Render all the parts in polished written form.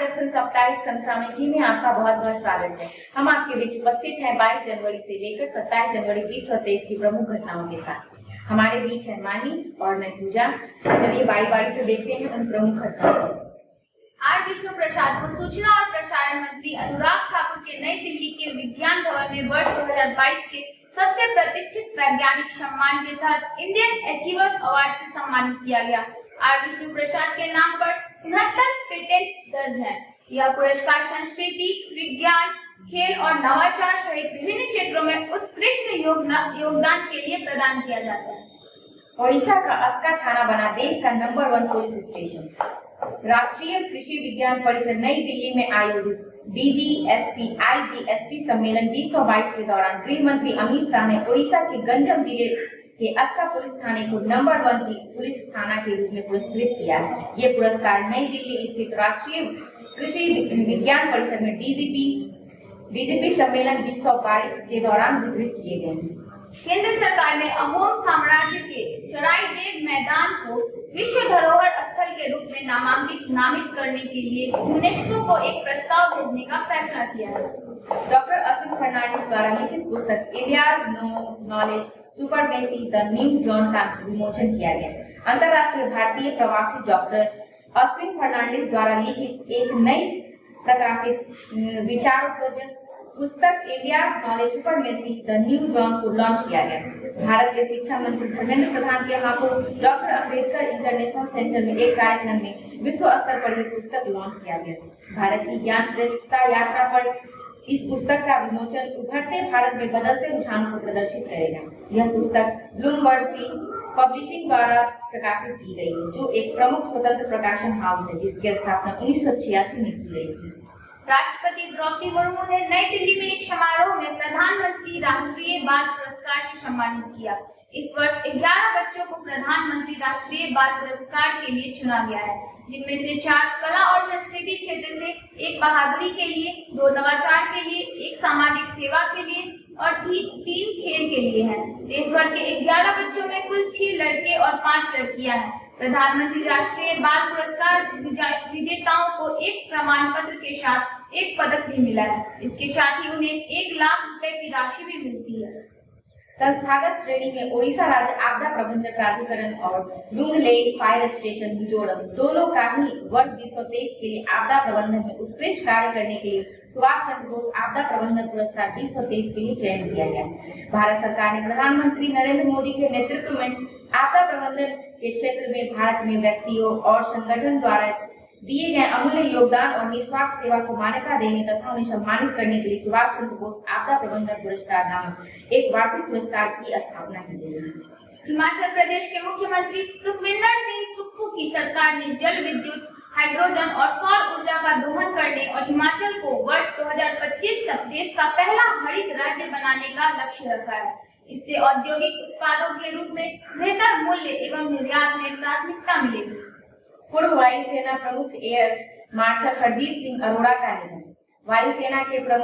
दर्शन साप्ताहिक समसामयिकी में आपका बहुत बहुत स्वागत है। हम आपके बीच उपस्थित हैं 22 जनवरी से लेकर 27 जनवरी 2023 की प्रमुख घटनाओं के साथ। हमारे बीच है माही और मैं पूजा। चलिए बारी बारी से देखते हैं उन प्रमुख घटनाओं को। आर विष्णु प्रसाद को सूचना और प्रसारण मंत्री अनुराग ठाकुर के नई दिल्ली के विज्ञान भवन में वर्ष 2022 के सबसे प्रतिष्ठित वैज्ञानिक सम्मान के तहत इंडियन अचीवर्स अवार्ड से सम्मानित किया गया। आर विष्णु प्रसाद के नाम पर 69 पेटेंट दर्ज हैं। यह पुरस्कार संस्कृति, विज्ञान, खेल और नवाचार सहित विभिन्न क्षेत्रों में उत्कृष्ट योगदान के लिए प्रदान किया जाता है। ओडिशा का अस्का थाना बना देश का नंबर 1 पुलिस स्टेशन। राष्ट्रीय कृषि विज्ञान परिषद नई दिल्ली में आयोजित डीजीएसपी आईजीएसपी सम्मेलन 2022 के दौरान गृह मंत्री अमित शाह ने ओडिशा के गंजम जिले के अस्का पुलिस थाने को नंबर 1 पुलिस थाना के रूप में पुरस्कृत किया है। ये पुरस्कार नई दिल्ली स्थित राष्ट्रीय कृषि विज्ञान परिषद में डीजीपी सम्मेलन 2022 के दौरान वितरित किए गए हैं। केंद्र सरकार ने अहोम साम्राज्य के चराई देव मैदान को विश्व धरोहर स्थल के रूप में नामित करने के लिए यूनेस्को को एक प्रस्ताव भेजने का फैसला किया है। डॉक्टर अश्विन फर्नांडिस द्वारा लिखित पुस्तक India's knowledge supremacy the new John का विमोचन किया गया। अंतर्राष्ट्रीय भारतीय प्रवासी डॉक्टर अश्विन फर्नांडिस द्वारा लिखित एक नई प्रकाशित विचारोत्तेजक पुस्तक India's knowledge supremacy the new John को लॉन्च किया गया। भारत के शिक्षा मंत्री धर्मेंद्र प्रधान के हाथों डॉक्टर अंबेडकर इंटरनेशनल सेंटर में एक कार्यक्रम में विश्व स्तर पर यह पुस्तक लॉन्च किया गया। भारत की ज्ञान श्रेष्ठता यात्रा पर इस पुस्तक का विमोचन उभरते भारत में बदलते रुझानों को प्रदर्शित करेगा। यह पुस्तक ब्लूमबर्ग पब्लिशिंग द्वारा प्रकाशित की गई है, जो एक प्रमुख स्वतंत्र प्रकाशन हाउस है जिसकी स्थापना 1986 में की गई थी। राष्ट्रपति द्रौपदी मुर्मू ने नई दिल्ली में एक समारोह में प्रधानमंत्री राष्ट्रीय बाल पुरस्कार से सम्मानित किया। इस वर्ष 11 बच्चों को प्रधानमंत्री राष्ट्रीय बाल पुरस्कार के लिए चुना गया है, जिनमें से 4 कला और संस्कृति क्षेत्र से, 1 बहादुरी के लिए, 2 नवाचार के लिए, 1 सामाजिक सेवा के लिए और 3 खेल के लिए हैं। देश भर के 11 बच्चों में कुल 6 लड़के और 5 लड़कियां हैं। प्रधानमंत्री राष्ट्रीय बाल पुरस्कार विजेताओं को एक प्रमाण पत्र के साथ एक पदक भी मिला है। इसके साथ ही उन्हें 1 लाख रुपए की राशि भी मिलती है। संस्थागत श्रेणी में ओडिशा राज्य आपदा प्रबंधन प्राधिकरण और लुंगलेई फायर स्टेशन मिजोरम दोनों का ही वर्ष 2023 के लिए आपदा प्रबंधन में उत्कृष्ट कार्य करने के लिए सुभाष चंद्र बोस आपदा प्रबंधन पुरस्कार 2023 के लिए चयन किया गया। भारत सरकार ने प्रधानमंत्री नरेंद्र मोदी के नेतृत्व में आपदा प्रबंधन के क्षेत्र में भारत में व्यक्तियों और संगठन द्वारा दिए गए अमूल्य योगदान और निस्वार्थ सेवा को मान्यता देने तथा उन्हें सम्मानित करने के लिए सुभाष चंद्र बोस आपदा प्रबंधन पुरस्कार नामक एक वार्षिक पुरस्कार की स्थापना की गई है। हिमाचल प्रदेश के मुख्यमंत्री सुखविंदर सिंह सुक्खू की सरकार ने जल विद्युत, हाइड्रोजन और सौर ऊर्जा का दोहन करने और हिमाचल को वर्ष 2025 तक देश का पहला हरित राज्य बनाने का लक्ष्य रखा है। इससे औद्योगिक उत्पादों के रूप में बेहतर मूल्य एवं निर्यात में प्राथमिकता मिलेगी। पूर्व वायुसेना प्रमुख एयर मार्शल हरजीत सिंह अरोड़ा का निधन। वायुसेना के पूर्व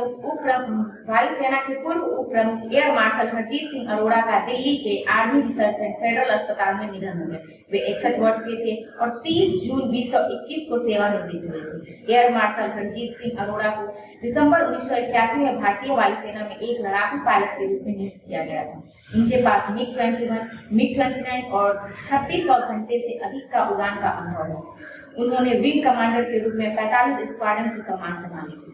उप प्रमुख एयर मार्शल हरजीत सिंह अरोड़ा का दिल्ली के आर्मी रिसर्च एंड फेडरल अस्पताल में निधन हो गया। वे 61 वर्ष के थे और 30 जून 2021 को सेवानिवृत्त हुए थे। एयर मार्शल हरजीत सिंह अरोड़ा को दिसंबर 1981 में भारतीय वायुसेना में एक लड़ाकू पायलट के रूप में नियुक्त किया गया था। इनके पास MiG-21, MiG-29 और 3600 घंटे से अधिक का उड़ान का अनुभव है। उन्होंने विंग कमांडर के रूप में 45 स्क्वाड्रन की कमान संभाली थी।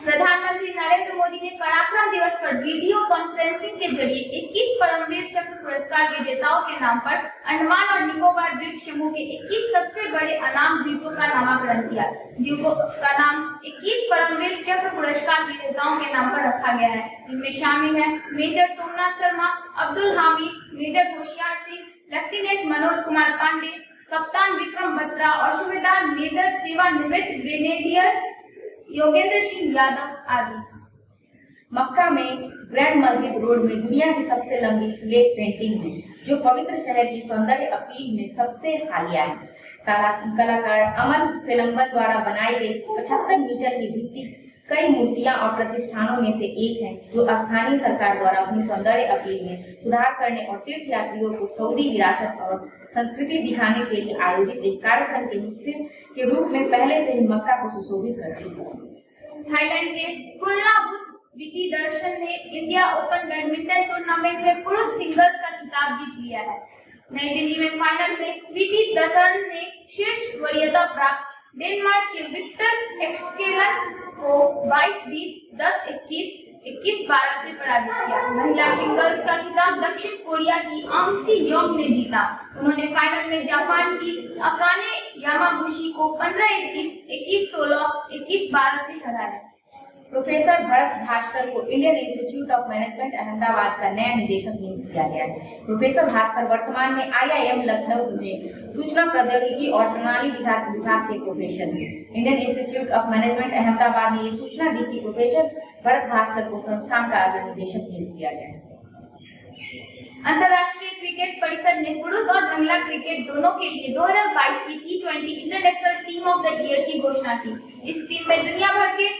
प्रधानमंत्री नरेंद्र मोदी ने पराक्रम दिवस पर वीडियो कॉन्फ्रेंसिंग के जरिए 21 परमवीर चक्र पुरस्कार विजेताओं के नाम पर अंडमान और निकोबार द्वीप समूह के 21 सबसे बड़े अनाम द्वीपों का नामकरण किया। द्वीपों का नाम 21 परमवीर चक्र पुरस्कार विजेताओं के नाम पर रखा गया है, जिनमें शामिल है major Somnath Sharma, Abdul Hamid, major Hoshiyar Singh, lieutenant Manoj Kumar Pandey, कप्तान विक्रम बत्रा और सूबेदार मेजर सेवानिवृत्त ग्रेनेडियर योगेंद्र सिंह यादव आदि। मक्का में ग्रैंड मस्जिद रोड में दुनिया की सबसे लंबी स्लेट पेंटिंग है, जो पवित्र शहर की सौंदर्य अपील में सबसे हालिया है। कलाकार अमन फिलम्बन द्वारा बनाई गई 75 मीटर की भित्ति कई मूर्तियां और प्रतिष्ठानों में से एक है जो स्थानीय सरकार द्वारा अपनी सौंदर्य अपील में सुधार करने और तीर्थ यात्रियों को सऊदी विरासत और संस्कृति दिखाने के लिए आयोजित एक कार्यक्रम के हिस्से के रूप में पहले से ही मक्का को सुशोभित कर चुका है। थाईलैंड के कुर्लाबुत विकी दर्शन ने इंडिया ओपन बैडमिंटन टूर्नामेंट में पुरुष सिंगल्स का खिताब जीत लिया है। नई दिल्ली में फाइनल में विकी दर्शन ने शीर्ष वरीयता प्राप्त डेनमार्क के विक्टर एक्सकेलन को 22-20, 10-21, 21-12 से पराजित किया। महिला सिंगल्स का खिताब दक्षिण कोरिया की आंग सी योंग ने जीता। उन्होंने फाइनल में जापान की अकाने यामागुची को 15-21, 21-16, 21-12 से हराया। प्रोफेसर भरत भास्कर को Indian institute of management Ahmedabad का नया निदेशक नियुक्त किया गया है। प्रोफेसर भास्कर वर्तमान में IIM लखनऊ में सूचना प्रौद्योगिकी और प्रणाली विभाग के प्रोफेसर हैं। Indian institute of management Ahmedabad ने ये सूचना दी कि प्रोफेसर भरत भास्कर को संस्थान का अग्र निदेशक नियुक्त किया गया है। अंतर्राष्ट्रीय क्रिकेट परिषद ने पुरुष और महिला क्रिकेट दोनों के लिए 2022 की T20 international team of the year की घोषणा की। इस टीम में दुनिया भर के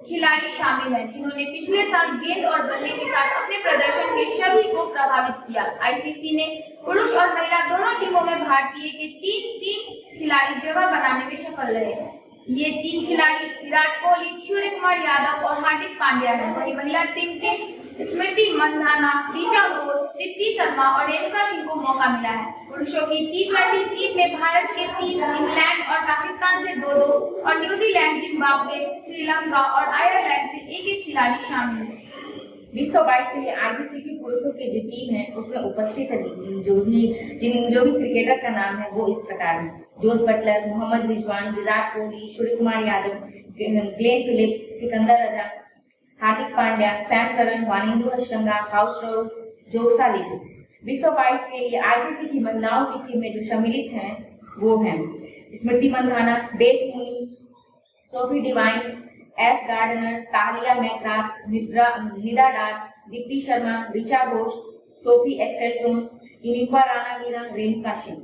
खिलाड़ी शामिल हैं जिन्होंने पिछले साल गेंद और बल्ले के साथ अपने प्रदर्शन के सभी को प्रभावित किया। ICC ने पुरुष और महिला दोनों टीमों में भारतीय के 3 खिलाड़ी जगह बनाने में सफल रहे। ये 3 खिलाड़ी विराट कोहली, सूर्य कुमार यादव और हार्दिक पांड्या हैं। वहीं महिला टीम के स्मृति मंधाना, ऋचा घोष, दीप्ति शर्मा और रेणुका सिंह को मौका मिला है। पुरुषों की T20 टीम में भारत के 3, इंग्लैंड और पाकिस्तान से 2-2 और न्यूजीलैंड, जिम्बाब्वे, श्रीलंका और आयरलैंड से 1-1 खिलाड़ी शामिल हैं। 2022 के लिए ICC की पुरुषों की जो टीम है उसमें उपस्थित है जो भी क्रिकेटर का नाम है वो इस प्रकार है: Jos Buttler, Mohammad Rizwan, Virat Kohli, Surya Kumar Yadav, Glenn Phillips, Sikandar रजा, हार्दिक पांड्या, सैम करन, वानिंदु हश्रंगा, हाउसरोव, जोसा लिटिल। 2022 के लिए ICC की महिलाओं की टीम में जो सम्मिलित हैं वो हैं Smriti Mandhana, Beth Mooney, Sophie Devine, Ash Gardner, Tahlia McGrath, Nida Dar, Deepti Sharma, Richa Ghosh, Sophie Ecclestone, Inoka Ranaweera, Renuka Singh.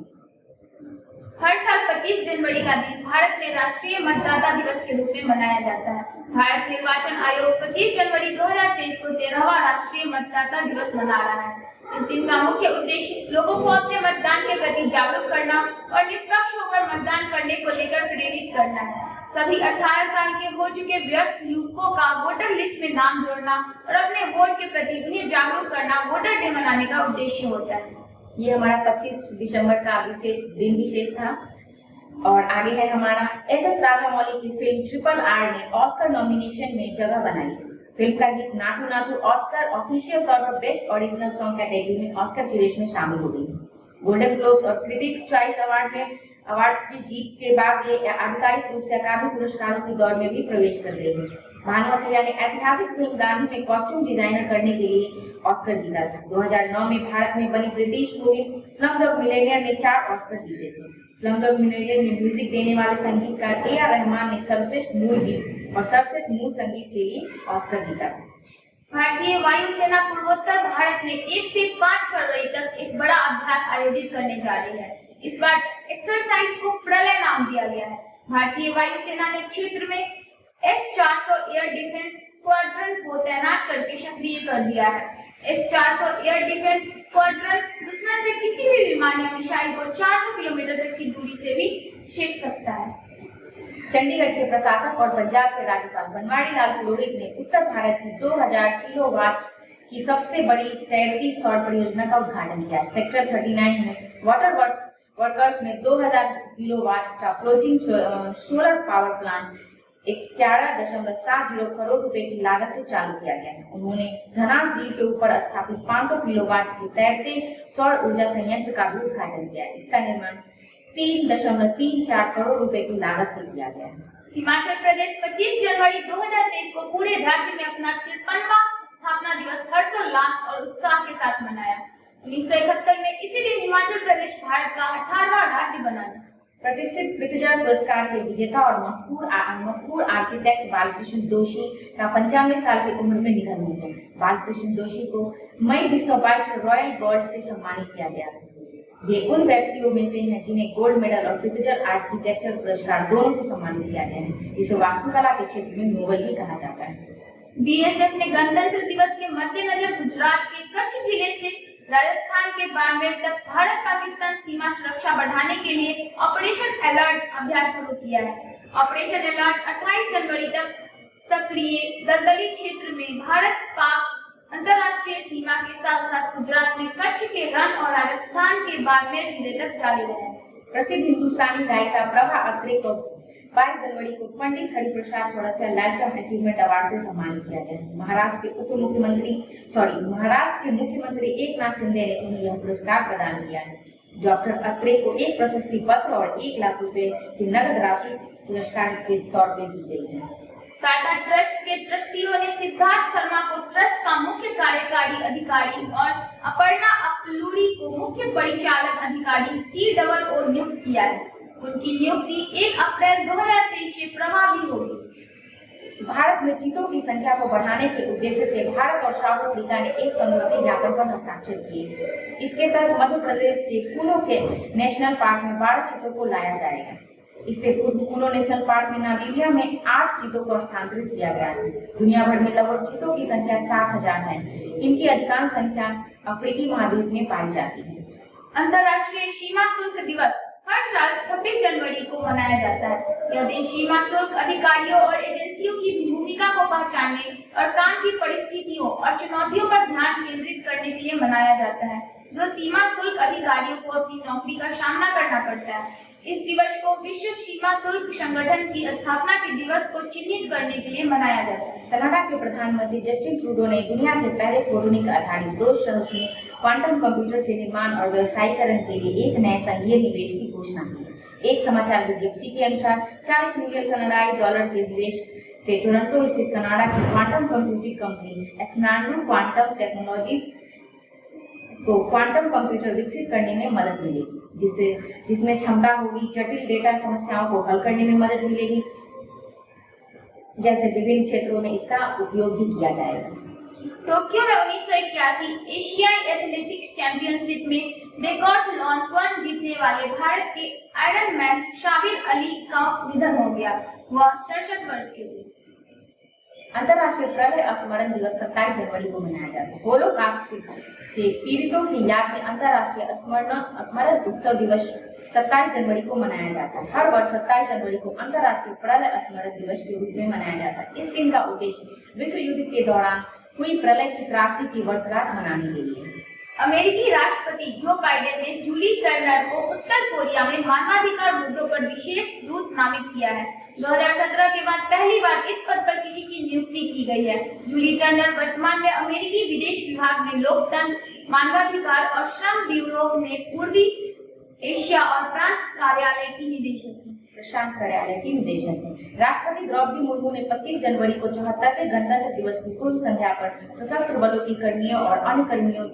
हर साल 25 जनवरी का दिन भारत में राष्ट्रीय मतदाता दिवस के रूप में मनाया जाता है। भारत निर्वाचन आयोग 25 जनवरी 2023 को 13वां राष्ट्रीय मतदाता दिवस मना रहा है। इस दिन का मुख्य उद्देश्य लोगों को अपने मतदान के प्रति जागरूक करना और निष्पक्ष होकर मतदान करने को लेकर प्रेरित करना है। सभी 18 साल के हो चुके वयस्क युवकों का वोटर लिस्ट में नाम जोड़ना और अपने वोट के प्रति उन्हें जागरूक करना वोटर डे मनाने का उद्देश्य होता है। ये हमारा 25 दिसंबर का विशेष था। और आगे है हमारा SS राजामौली की फिल्म RRR ने ऑस्कर नॉमिनेशन में जगह बनाई। फिल्म का गीत नाटू नाटू ऑस्कर ऑफिशियल तौर पर बेस्ट ओरिजिनल सॉन्ग कैटेगरी में ऑस्कर की रेस में शामिल हो गई। गोल्डन ग्लोब्स और क्रिटिक्स चॉइस अवार्ड की जीत के बाद ये आधिकारिक रूप से अकादमी पुरस्कारों की दौड़ में भी प्रवेश कर गई है। भानु अथैया ने ऐतिहासिक फिल्म गांधी में कॉस्ट्यूम डिजाइनर करने के लिए ऑस्कर जीता था। 2009 में भारत में बनी ब्रिटिश मूवी स्लमडॉग मिलियनेयर ने 4 ऑस्कर जीते थे। स्लमडॉग मिलियनेयर में म्यूजिक देने वाले संगीतकार AR रहमान ने सर्वश्रेष्ठ मूल गीत और सर्वश्रेष्ठ मूल संगीत के लिए ऑस्कर जीता था। भारतीय वायुसेना पूर्वोत्तर भारत में 1 से 5 फरवरी तक एक बड़ा अभ्यास आयोजित करने जा रही है। इस बार एक्सरसाइज को प्रलय नाम दिया गया है। भारतीय वायुसेना ने क्षेत्र में S-400 एयर डिफेंस स्क्वाड्रन को तैनात करके सक्रिय कर दिया है। S-400 एयर डिफेंस स्क्वाड्रन दुश्मन से किसी भी विमान या मिसाइल को 400 किलोमीटर तक की दूरी से भी सेक सकता है। चंडीगढ़ के प्रशासक और पंजाब के राज्यपाल बनवारी लाल पुरोहित ने उत्तर भारत की 2000 किलोवाट की सबसे बड़ी तैरती सौर परियोजना का उद्घाटन किया। सेक्टर 39 में वाटर वर्कर्स में 2000 किलोवाट का floating solar power plant 11.70 crore रुपए की लागत से चालू किया गया है। उन्होंने धनास झील के ऊपर स्थापित 500 किलोवाट की तैरते सौर ऊर्जा संयंत्र का भी उद्घाटन किया। इसका निर्माण 3.34 करोड़ रुपए की लागत से किया गया है। हिमाचल प्रदेश 25 जनवरी 2023 को पूरे राज्य में अपना 53वां स्थापना दिवस हर्षोल्लास और उत्साह के साथ मनाया। 1971 में इसी दिन हिमाचल प्रदेश भारत का 18वां राज्य बना। प्रतिष्ठित प्रित्जर पुरस्कार के विजेता और मशहूर आर्किटेक्ट बालकृष्ण दोषी का 95 साल की उम्र में निधन हो गया। बालकृष्ण दोषी को मई 2022 में रॉयल गोल्ड से सम्मानित किया गया। ये उन व्यक्तियों में से हैं जिन्हें गोल्ड मेडल और पित्जर आर्किटेक्चर पुरस्कार दोनों से सम्मानित किया गया है, जिसे वास्तुकला के क्षेत्र में नोबेल भी कहा जाता है। बीएसएफ ने गणतंत्र दिवस के मद्देनजर गुजरात के कच्छ जिले से राजस्थान के बाड़मेर तक भारत पाकिस्तान सीमा सुरक्षा बढ़ाने के लिए ऑपरेशन अलर्ट अभियान शुरू किया है। ऑपरेशन अलर्ट 28 जनवरी तक सक्रिय दलदली क्षेत्र में भारत पाक अंतर्राष्ट्रीय सीमा के साथ साथ गुजरात में कच्छ के रण और राजस्थान के बाड़मेर जिले तक जारी रहेगा। प्रसिद्ध हिंदुस्तानी गायिका प्रभा अत्रे को 22 जनवरी को Pandit Hariprasad Chaurasia lifetime achievement award से सम्मानित किया गया। महाराष्ट्र के मुख्यमंत्री एकनाथ शिंदे ने उन्हें यह पुरस्कार प्रदान किया है। डॉक्टर अत्रे को एक प्रशस्ति पत्र और 1 लाख रुपए की नगद राशि पुरस्कार के तौर पर दी गई है। टाटा ट्रस्ट के ट्रस्टियों ने सिद्धार्थ शर्मा को ट्रस्ट का मुख्य कार्यकारी अधिकारी और अपर्णा अप्लूरी को मुख्य परिचालक अधिकारी COO नियुक्त किया है। उनकी नियुक्ति 1 अप्रैल 2023 से प्रभावी होगी। भारत में चीतों की संख्या को बढ़ाने के उद्देश्य से भारत और साउथ अफ्रीका ने एक समझौते ज्ञापन पर हस्ताक्षर किए। इसके तहत मध्य प्रदेश के कुल्लू के नेशनल पार्क में 12 चीतों को लाया जाएगा। इससे पूर्व कुल्लू नेशनल पार्क में नामीबिया में 8 चीतों को स्थानांतरित किया गया है। दुनिया भर में लगभग चीतों की संख्या 60,000 है। इनकी अधिकांश संख्या अफ्रीकी महाद्वीप में पाई जाती है। अंतर्राष्ट्रीय सीमा शुल्क दिवस हर साल 26 जनवरी को मनाया जाता है। यह दिन सीमा शुल्क अधिकारियों और एजेंसियों की भूमिका को पहचानने और काम की परिस्थितियों और चुनौतियों पर ध्यान केंद्रित करने के लिए मनाया जाता है, जो सीमा शुल्क अधिकारियों को अपनी नौकरी का सामना करना पड़ता है। इस दिवस को विश्व सीमा शुल्क संगठन की स्थापना के दिवस को चिन्हित करने के लिए मनाया जाता है। कनाडा के प्रधानमंत्री जस्टिन ट्रूडो ने दुनिया के पहले फोटोनिक आधारित 2 शहरों में क्वांटम कंप्यूटर के निर्माण और व्यवसायीकरण के लिए एक नए संघीय निवेश की घोषणा की। एक समाचार विज्ञप्ति के अनुसार 40 मिलियन कनाडाई डॉलर के निवेश से टोरंटो स्थित कनाडा की quantum computing company Xanadu quantum technologies को क्वांटम कंप्यूटर विकसित करने में मदद मिलेगी, जिसमें क्षमता होगी, जटिल डेटा समस्याओं को हल करने में मदद मिलेगी, जैसे विभिन्न क्षेत्रों में इसका उपयोग भी किया जाएगा। टोक्यो में 1981 एशियाई एथलेटिक्स चैंपियनशिप में डेकाथलॉन स्वर्ण जीतने वाले भारत के आयरन मैन शाबिर अली का निधन हो गया। वह 67 वर्ष के थे। अंतर्राष्ट्रीय प्रलय स्मरण दिवस 27 जनवरी को मनाया जाता है। होलोकास्ट के पीड़ितों की याद में अंतर्राष्ट्रीय स्मरण उत्सव दिवस 27 जनवरी को मनाया जाता है। हर वर्ष 27 जनवरी को अंतर्राष्ट्रीय प्रलय स्मरण दिवस के रूप में मनाया जाता है। इस दिन का उद्देश्य विश्व युद्ध के दौरान हुई प्रलय की त्रासदी की वर्षगांठ मनाने के लिए। अमेरिकी राष्ट्रपति जो बाइडेन ने जूली टर्नर को उत्तर कोरिया में मानवाधिकार मुद्दों पर विशेष दूत नामित किया है। 2017 के बाद पहली बार इस पद पर किसी की नियुक्ति की गई है। जूली टर्नर वर्तमान में अमेरिकी विदेश विभाग में लोकतंत्र, मानवाधिकार और श्रम ब्यूरो में पूर्वी एशिया और प्रांत कार्यालय की निदेशक है। राष्ट्रपति द्रौपदी मुर्मू ने 25 जनवरी को 74वें गणतंत्र दिवस की पूर्व संध्या पर सशस्त्र बलों की कर्मियों और अन्य कर्मियों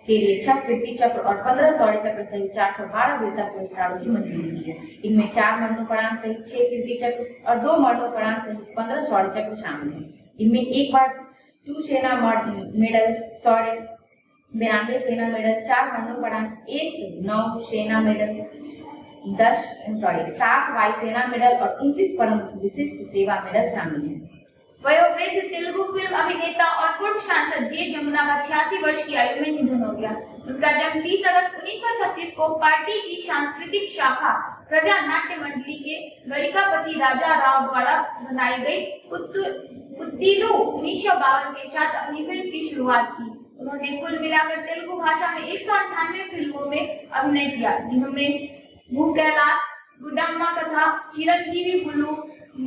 के लिए 6 कीर्ति चक्र और 15 शौर्य चक्र सहित 412 वीरता पुरस्कारों की मंजूरी दी है। इनमें 4 मरणोपरांत सहित 6 कीर्ति चक्र और 2 मरणोपरांत सहित 15 शौर्य चक्र शामिल हैं। इनमें एक बार 2 सेना मेडल, शौर्य 92 सेना मेडल, 4 मरणोपरांत 1 नौ सेना मेडल, 7 वायुसेना मेडल और 29 परम विशिष्ट सेवा मेडल शामिल हैं। वयोवृद्ध तेलुगु फिल्म अभिनेता और पूर्व सांसद जे जमुना का 86 वर्ष की आयु में निधन हो गया। उनका जन्म 30 अगस्त 1936 को पार्टी की सांस्कृतिक शाखा प्रजा नाट्य मंडली के गणिकापति राजा राव द्वारा बनाई गई पुत्तिलू 1952 के साथ अपनी फिल्म की शुरुआत की। उन्होंने कुल मिलाकर तेलुगु भाषा में 198 फिल्मों में अभिनय किया, जिनमें भू कैलाश, गुडम्मा कथा, चिरंजीवी पुल्लू,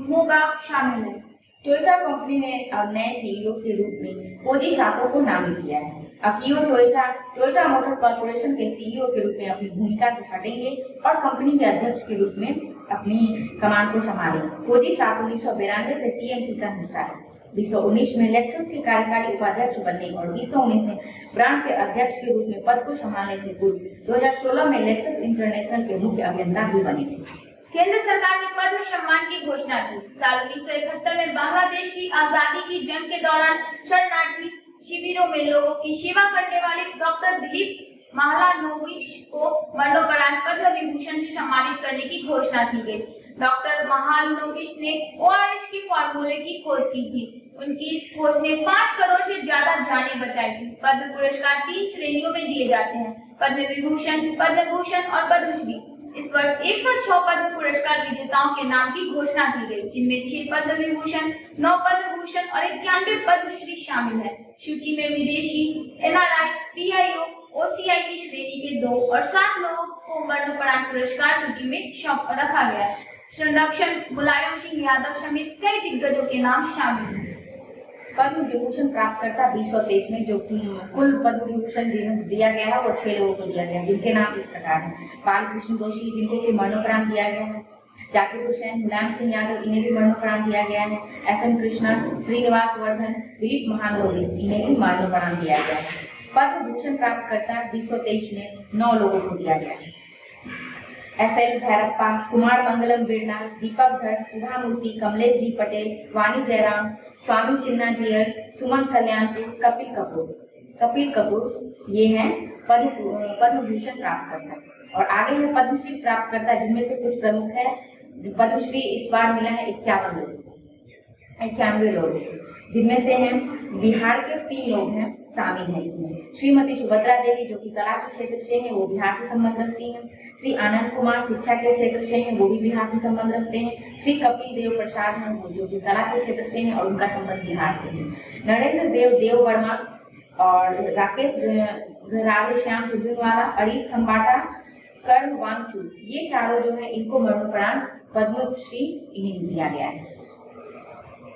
मोगा शामिल है। टोयोटा कंपनी ने अब नए सीईओ के रूप में koji सातो को नामित किया है। अकियो टोयोटा मोटर कॉर्पोरेशन के सीईओ के रूप में अपनी भूमिका से हटेंगे और कंपनी के अध्यक्ष के रूप में अपनी कमान को संभालेंगे। koji सातो 1992 से टीएमसी का हिस्सा है। 2019 में लेक्सस के कार्यकारी उपाध्यक्ष बनने और 2019 में ब्रांड के अध्यक्ष के रूप में पद को संभालने से पूर्व 2016 में लेक्सस इंटरनेशनल के मुख्य अभियंता भी बने थे। केंद्र सरकार ने पद्म सम्मान की घोषणा की। साल 1971 में बांग्लादेश की आजादी की जंग के दौरान शरणार्थी शिविरों में लोगों की सेवा करने वाले डॉक्टर दिलीप महालानोबिश को मरणोपरांत पद्म विभूषण से सम्मानित करने की घोषणा की गई। डॉक्टर महालनोबिश ने ORS के फॉर्मूले की खोज की थी। उनकी इस खोज ने 5 करोड़ से ज्यादा जानें बचाई थी। पद्म पुरस्कार 3 श्रेणियों में दिए जाते हैं, पद्म विभूषण, पद्म भूषण और पद्मश्री। इस वर्ष 106 पद्म पुरस्कार विजेताओं के नाम की घोषणा की गई, जिनमें 6 पद्म विभूषण, 9 पद्म भूषण और 91 पद्मश्री शामिल है। सूची में विदेशी, NRI, PIO, OCI की श्रेणी के 2 और 7 लोगों को मरणोपरांत पुरस्कार सूची में रखा गया है। संरक्षण मुलायम सिंह यादव समेत कई दिग्गजों के नाम शामिल हैं। पद्म विभूषण प्राप्तकर्ता 2023 में जो कुल पद्म विभूषण जिन्हें दिया गया है वो 6 लोगों को दिया गया, जिनके नाम इस प्रकार हैं। बालकृष्ण दोषी, जिनको कि मरणोपरांत दिया गया है। जाकिर हुसैन, मुलायम सिंह यादव, इन्हें भी मरणोपरांत दिया गया है। SM कृष्णा, श्रीनिवास वर्धन, दिलीप महालोबिस, इन्हें भी मरणोपरांत दिया गया है। पद्म विभूषण प्राप्तकर्ता 2023 में 9 लोगों को दिया गया है। SL भैरप्पा, कुमार मंगलम बिरला, दीपक धर, सुधा मूर्ति, कमलेश जी पटेल, वाणी जयराम, स्वामी चिन्ना जियर, सुमन कल्याणपुर, कपिल कपूर ये हैं पद्म भूषण प्राप्तकर्ता। और आगे है पद्मश्री प्राप्तकर्ता, जिनमें से कुछ प्रमुख है। पद्मश्री इस बार मिला है 91 लोग, जिनमें से हैं बिहार के 3 लोग हैं शामिल हैं इसमें। श्रीमती सुभद्रा देवी, जो कि कला के क्षेत्र से हैं, वो बिहार से संबंध रखती हैं। श्री आनंद कुमार शिक्षा के क्षेत्र से हैं, वो भी बिहार से संबंध रखते हैं। श्री कपिल देव प्रसाद हैं, वो जो कि कला के क्षेत्र से हैं और उनका संबंध बिहार से है। नरेंद्र देव वर्मा और राकेश राधेश्याम झुंझुनवाला, अड़ीस खंबाटा, कर्ण वांगचू, ये चारों जो है इनको मरणोपरांत पद्मश्री इन्हें दिया गया है।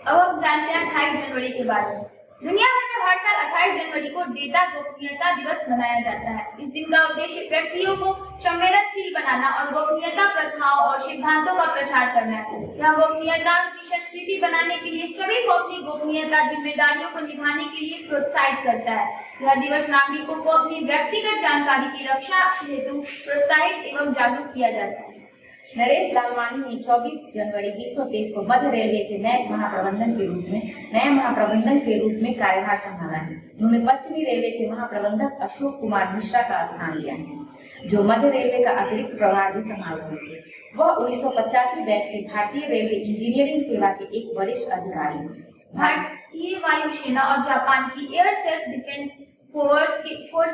अब हम जानते हैं 28 जनवरी के बारे में। दुनिया भर में हर साल 28 जनवरी को डेटा गोपनीयता दिवस मनाया जाता है। इस दिन का उद्देश्य व्यक्तियों को संवेदनशील बनाना और गोपनीयता प्रथाओं और सिद्धांतों का प्रसार करना है। यह गोपनीयता की संस्कृति बनाने के लिए सभी को अपनी गोपनीयता जिम्मेदारियों को निभाने के लिए प्रोत्साहित करता है। यह दिवस नागरिकों को अपनी व्यक्तिगत जानकारी की रक्षा हेतु प्रोत्साहित एवं जागरूक किया जाता है। नरेश लालवानी ने 24 जनवरी 2023 को मध्य रेलवे के नए महाप्रबंधक के रूप में कार्यभार संभाला है। उन्होंने पश्चिमी रेलवे के महाप्रबंधक अशोक कुमार मिश्रा का स्थान लिया है, जो मध्य रेलवे का अतिरिक्त प्रभार भी संभाल रहे थे। वह 1985 बैच के भारतीय रेलवे इंजीनियरिंग सेवा के एक वरिष्ठ अधिकारी हैं। भारतीय वायुसेना और जापान की एयर सेल्फ डिफेंस फोर्स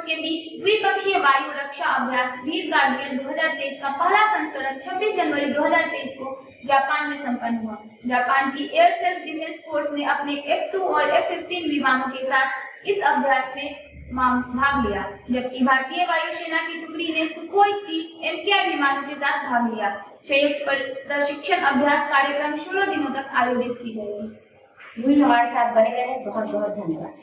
के बीच द्विपक्षीय वायु रक्षा अभ्यास वीर गार्जियन 2023 का पहला संस्करण 26 जनवरी 2023 को जापान में संपन्न हुआ। जापान की एयर सेल्फ डिफेंस फोर्स ने अपने F2 और F-15 विमानों के साथ इस अभ्यास में भाग लिया, जबकि भारतीय वायुसेना की टुकड़ी ने सुखोई 30 MKI विमानों के साथ भाग लिया। संयुक्त प्रशिक्षण अभ्यास कार्यक्रम 16 दिनों तक आयोजित की जाएगी। हमारे साथ बने रहे, बहुत बहुत धन्यवाद।